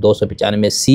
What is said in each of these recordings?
295C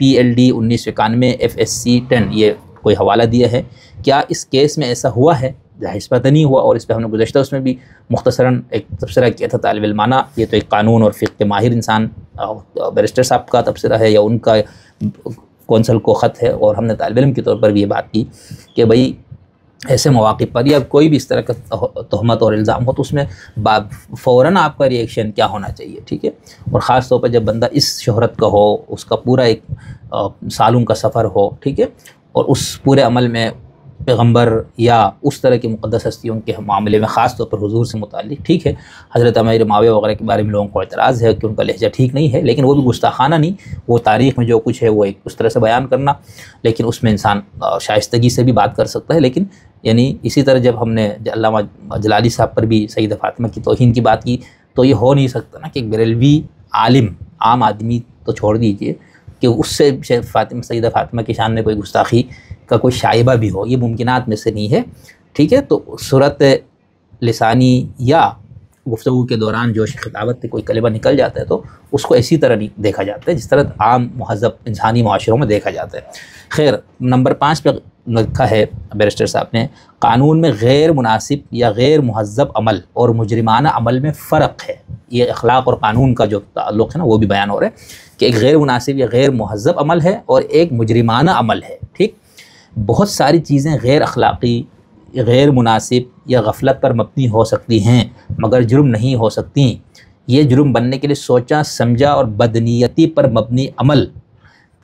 PLD 1991 FSC 10 یہ کوئی حوالہ دیا ہے. کیا اس کیس میں ایسا ہوا ہے؟ ظاہر سی بات نہیں ہوا، اور اس پہ ہم نے گزشتہ اس میں بھی مختصراً ایک تبصرہ کیا تھا طالب علمانہ. یہ تو ایک قانون اور فقہ کے ماہر انسان بیرسٹر صاحب کا تبصرہ ہے یا ان کا کونسل کو خط ہے، اور ہم نے طالب علم کے طور پر بھی یہ بات کی کہ بھئی ایسے مواقع پر یا کوئی بھی اس طرح کا تہمت اور الزام ہو تو اس میں فوراً آپ کا ریئیکشن کیا ہونا چاہیے، ٹھیک ہے. اور خاص طور پر جب بندہ اس شہرت کا ہو، اس کا پورا ایک سالوں کا سفر ہو، ٹھیک ہے، اور اس پورے عمل میں پیغمبر یا اس طرح کی مقدس ہستیوں کے معاملے میں خاص طور پر حضور سے متعلق، ٹھیک ہے، حضرت امیر معاویہ وغیرہ کے بارے میں لوگوں کو اعتراض ہے کہ ان کا لہجہ ٹھیک نہیں ہے، لیکن وہ بھی گستاخانہ نہیں، وہ تاریخ میں جو کچھ ہے وہ ایک اس طرح سے بیان کرنا، لیکن اس میں انسان شائستگی سے بھی بات کر سکتا ہے. لیکن یعنی اسی طرح جب ہم نے علامہ جلالی صاحب پر بھی سیدہ فاطمہ کی توہین کی بات کی تو یہ ہو نہیں سکتا نا کہ ایک بریلوی عالم، عام آدمی تو چھوڑ دیجئے، کہ اس سے سیدہ فاطمہ کی شان میں کوئی گستاخی کا کوئی شائبہ بھی ہو، یہ ممکنات میں سے نہیں ہے، ٹھیک ہے. تو صورت لسانی یا گفتگو کے دوران جو خطابت سے کوئی کلمہ نکل جاتا ہے تو اس کو اسی طرح نہیں دیکھا جاتا ہے جس طرح عام مہذب انسانی معاشروں میں دیکھا جاتا ہے. خیر، نمبر 5 پہ لکھا ہے بیرسٹر صاحب نے، قانون میں غیر مناسب یا غیر مہذب عمل اور مجرمانہ عمل میں فرق ہے. یہ اخلاق اور قانون کا جو تعلق ہے نا وہ بھی بیان ہو رہا ہے کہ ایک غیر مناسب یا غیر مہذب عمل ہے اور ایک مجرمانہ عمل ہے، ٹھیک. بہت ساری چیزیں غیر اخلاقی، غیر مناسب یا غفلت پر مبنی ہو سکتی ہیں مگر جرم نہیں ہو سکتی. یہ جرم بننے کے لیے سوچا سمجھا اور بدنیتی پر مبنی عمل،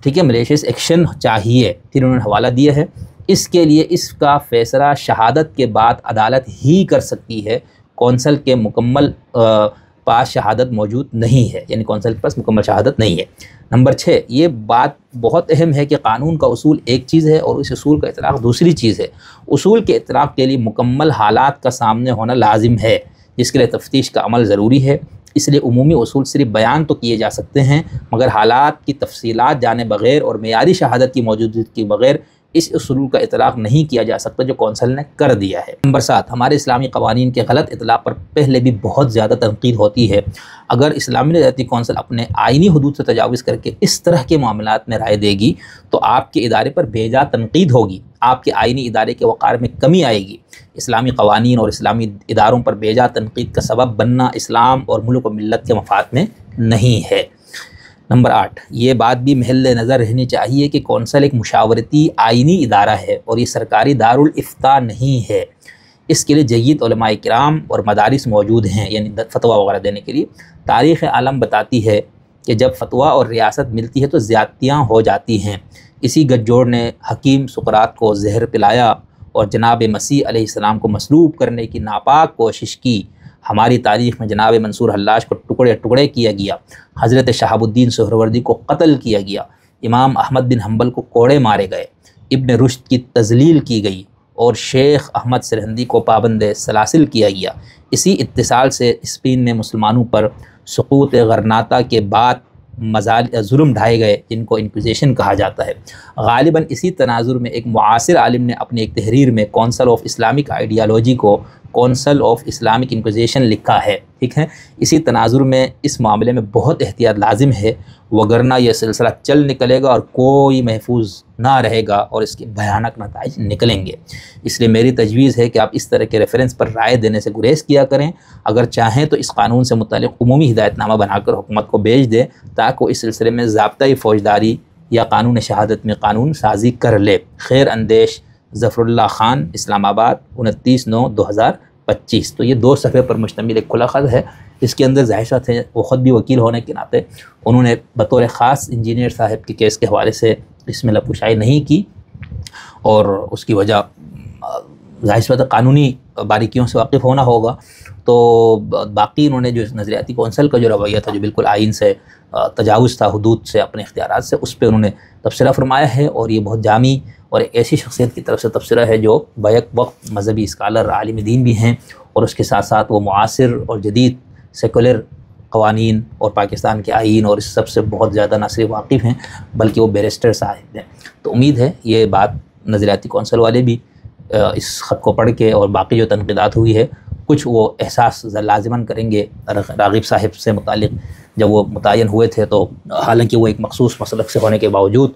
ٹھیک ہے، ملیشیس ایکشن چاہیے. پھر انہوں نے حوالہ دیا ہے، اس کے لیے اس کا فیصلہ شہادت کے بعد عدالت ہی کر سکتی ہے، کونسل کے مکمل پاس شہادت موجود نہیں ہے، یعنی کونسل کے پاس مکمل شہادت نہیں ہے. نمبر 6، یہ بات بہت اہم ہے کہ قانون کا اصول ایک چیز ہے اور اس اصول کا اطلاق دوسری چیز ہے. اصول کے اطلاق کے لیے مکمل حالات کا سامنے ہونا لازم ہے جس کے لیے تفتیش کا عمل ضروری ہے. اس لیے عمومی اصول صرف بیان تو کیے جا سکتے ہیں مگر حالات کی تفصیلات جانے بغیر اور معیاری شہادت کی موجودگی کے بغیر اس اصول کا اطلاق نہیں کیا جا سکتا جو کونسل نے کر دیا ہے. نمبر 7، ہمارے اسلامی قوانین کے غلط اطلاق پر پہلے بھی بہت زیادہ تنقید ہوتی ہے. اگر اسلامی نظریاتی کونسل اپنے آئینی حدود سے تجاوز کر کے اس طرح کے معاملات میں رائے دے گی تو آپ کے ادارے پر بے جا تنقید ہوگی، آپ کے آئینی ادارے کے وقار میں کمی آئے گی. اسلامی قوانین اور اسلامی اداروں پر بے جا تنقید کا سبب بننا اسلام اور ملک و ملت کے مفاد میں نہیں ہے. نمبر 8، یہ بات بھی محل نظر رہنی چاہیے کہ کونسل ایک مشاورتی آئینی ادارہ ہے اور یہ سرکاری دارالافتاء نہیں ہے. اس کے لیے جید علماء کرام اور مدارس موجود ہیں، یعنی فتویٰ وغیرہ دینے کے لیے. تاریخ عالم بتاتی ہے کہ جب فتویٰ اور ریاست ملتی ہے تو زیادتیاں ہو جاتی ہیں. اسی گٹھ جوڑ نے حکیم سقراط کو زہر پلایا اور جناب مسیح علیہ السلام کو مصلوب کرنے کی ناپاک کوشش کی. ہماری تاریخ میں جناب منصور حلاج کو ٹکڑے ٹکڑے کیا گیا، حضرت شہاب الدین سہروردی کو قتل کیا گیا، امام احمد بن حنبل کو کوڑے مارے گئے، ابن رشد کی تذلیل کی گئی اور شیخ احمد سرہندی کو پابند سلاسل کیا گیا. اسی اتصال سے اسپین میں مسلمانوں پر سقوط غرناطہ کے بعد ظلم ڈھائے گئے جن کو انکویزیشن کہا جاتا ہے. غالباً اسی تناظر میں ایک معاصر عالم نے اپنی ایک تحریر میں کونسل آف اسلامک آئیڈیالوجی کو کونسل آف اسلامک انکویزیشن لکھا ہے، ٹھیک ہے. اسی تناظر میں اس معاملے میں بہت احتیاط لازم ہے وگرنہ یہ سلسلہ چل نکلے گا اور کوئی محفوظ نہ رہے گا اور اس کے بھیانک نتائج نکلیں گے. اس لیے میری تجویز ہے کہ آپ اس طرح کے ریفرنس پر رائے دینے سے گریز کیا کریں. اگر چاہیں تو اس قانون سے متعلق عمومی ہدایت نامہ بنا کر حکومت کو بھیج دیں تاکہ وہ اس سلسلے میں ضابطۂ فوجداری یا قانون شہادت میں قانون سازی کر لے. خیر اندیش ظفر اللہ خان، اسلام آباد، 29/9/2025. تو یہ 2 صفحے پر مشتمل ایک کھلا خط ہے. اس کے اندر ظاہر بات ہے وہ خود بھی وکیل ہونے کے ناطے انہوں نے بطور خاص انجینئر صاحب کے کیس کے حوالے سے اس میں لپوشائی نہیں کی اور اس کی وجہ ظاہر بات ہے قانونی باریکیوں سے واقف ہونا ہوگا. تو باقی انہوں نے جو نظریاتی کونسل کا جو رویہ تھا جو بالکل آئین سے تجاوز تھا، حدود سے، اپنے اختیارات سے، اس پہ انہوں نے تبصرہ فرمایا ہے اور یہ بہت جامع اور ایک ایسی شخصیت کی طرف سے تبصرہ ہے جو بیک وقت مذہبی اسکالر، عالم دین بھی ہیں اور اس کے ساتھ ساتھ وہ معاصر اور جدید سیکولر قوانین اور پاکستان کے آئین اور اس سب سے بہت زیادہ نہ صرف واقف ہیں بلکہ وہ بیرسٹر صاحب ہیں. تو امید ہے یہ بات نظریاتی کونسل والے بھی اس خط کو پڑھ کے اور باقی جو تنقیدات ہوئی ہے کچھ وہ احساس لازماً کریں گے راغب صاحب سے متعلق جب وہ متعین ہوئے تھے تو حالانکہ وہ ایک مخصوص مسلک سے ہونے کے باوجود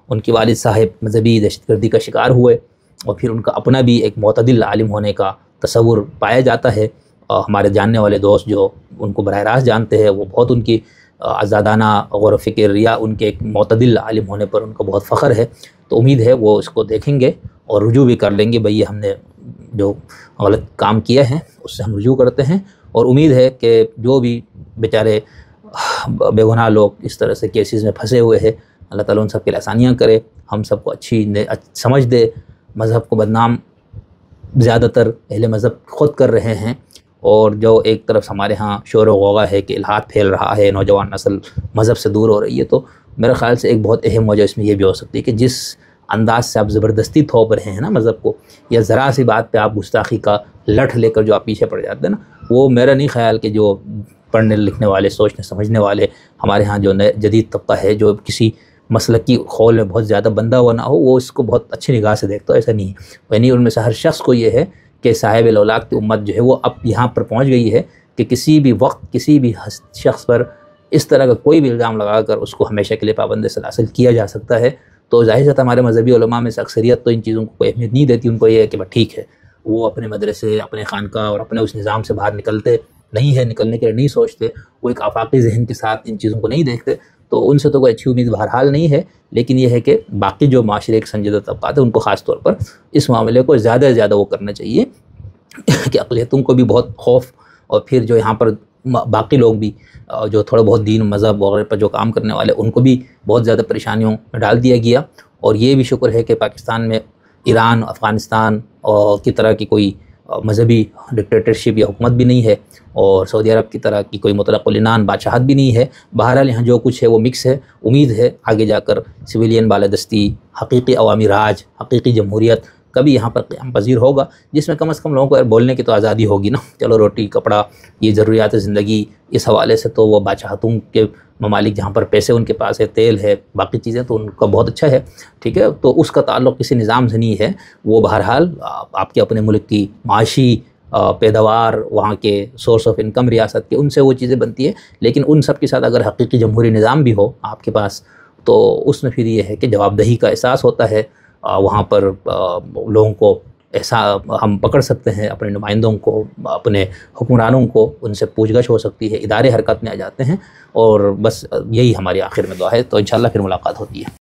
ان کے والد صاحب مذہبی دہشت گردی کا شکار ہوئے، اور پھر ان کا اپنا بھی ایک معتدل عالم ہونے کا تصور پایا جاتا ہے۔ ہمارے جاننے والے دوست جو ان کو براہ راست جانتے ہیں وہ بہت ان کی آزادانہ غور و فکر یا ان کے ایک معتدل عالم ہونے پر ان کو بہت فخر ہے۔ تو امید ہے وہ اس کو دیکھیں گے اور رجوع بھی کر لیں گے، بھئی ہم نے جو غلط کام کیا ہے اس سے ہم رجوع کرتے ہیں، اور امید ہے کہ جو بھی بیچارے بے گناہ لوگ اس طرح سے کیسز میں پھنسے ہوئے ہیں، اللہ تعالیٰ ان سب کے لیے آسانیاں کرے، ہم سب کو اچھی سمجھ دے۔ مذہب کو بدنام زیادہ تر اہل مذہب خود کر رہے ہیں، اور جو ایک طرف ہمارے ہاں شور و غوغا ہے کہ الحاد پھیل رہا ہے، نوجوان نسل مذہب سے دور ہو رہی ہے، تو میرے خیال سے ایک بہت اہم وجہ اس میں یہ بھی ہو سکتی ہے کہ جس انداز سے آپ زبردستی تھوپ رہے ہیں نا مذہب کو، یا ذرا سی بات پہ آپ گستاخی کا لٹھ لے کر جو آپ پیچھے پڑ جاتے ہیں نا، وہ میرا نہیں خیال کہ جو پڑھنے لکھنے والے، سوچنے سمجھنے والے ہمارے ہاں جو نئے جدید طبقہ ہے، جو کسی مسلک کی خول میں بہت زیادہ بندہ ہوا نہ ہو، وہ اس کو بہت اچھی نگاہ سے دیکھتا ہے، ایسا نہیں ہے۔ یعنی ان میں سے ہر شخص کو یہ ہے کہ صاحب الاولاق کی امت جو ہے وہ اب یہاں پر پہنچ گئی ہے کہ کسی بھی وقت کسی بھی شخص پر اس طرح کا کوئی بھی الزام لگا کر اس کو ہمیشہ کے لیے پابند سلاسل کیا جا سکتا ہے۔ تو ظاہر ذات ہمارے مذہبی علماء میں سے اکثریت تو ان چیزوں کو کوئی اہمیت نہیں دیتی، ان کو یہ ہے کہ بس ٹھیک ہے، وہ اپنے مدرسے، اپنے خانقاہ اور اپنے اس نظام سے باہر نکلتے نہیں ہے، نکلنے کے لیے نہیں سوچتے، وہ ایک آفاقی ذہن کے ساتھ ان چیزوں کو نہیں دیکھتے، تو ان سے تو کوئی اچھی امید بہرحال نہیں ہے۔ لیکن یہ ہے کہ باقی جو معاشرے کے سنجیدہ طبقات ہیں ان کو خاص طور پر اس معاملے کو زیادہ سے زیادہ وہ کرنا چاہیے کہ اقلیتوں کو بھی بہت خوف، اور پھر جو یہاں پر باقی لوگ بھی جو تھوڑا بہت دین مذہب وغیرہ پر جو کام کرنے والے ان کو بھی بہت زیادہ پریشانیوں میں ڈال دیا گیا۔ اور یہ بھی شکر ہے کہ پاکستان میں ایران، افغانستان اور کی طرح کی کوئی مذہبی ڈکٹیٹرشپ یا حکومت بھی نہیں ہے، اور سعودی عرب کی طرح کی کوئی مطلق العنان بادشاہت بھی نہیں ہے۔ بہرحال یہاں جو کچھ ہے وہ مکس ہے۔ امید ہے آگے جا کر سویلین بالادستی، حقیقی عوامی راج، حقیقی جمہوریت کبھی یہاں پر قیام پذیر ہوگا، جس میں کم از کم لوگوں کو بولنے کی تو آزادی ہوگی نا۔ چلو روٹی کپڑا، یہ ضروریات زندگی، اس حوالے سے تو وہ بادشاہتوں کے ممالک جہاں پر پیسے ان کے پاس ہے، تیل ہے، باقی چیزیں تو ان کا بہت اچھا ہے، ٹھیک ہے، تو اس کا تعلق کسی نظام سے نہیں ہے۔ وہ بہرحال آپ کے اپنے ملک کی معاشی پیداوار، وہاں کے سورس آف انکم ریاست کے، ان سے وہ چیزیں بنتی ہیں، لیکن ان سب کے ساتھ اگر حقیقی جمہوری نظام بھی ہو آپ کے پاس، تو اس میں پھر یہ ہے کہ جواب دہی کا احساس ہوتا ہے، وہاں پر لوگوں کو ہم پکڑ سکتے ہیں، اپنے نمائندوں کو، اپنے حکمرانوں کو، ان سے پوچھ گچھ ہو سکتی ہے، ادارے حرکت میں آ جاتے ہیں، اور بس یہی ہماری آخر میں دعا ہے۔ تو انشاءاللہ پھر ملاقات ہوتی ہے۔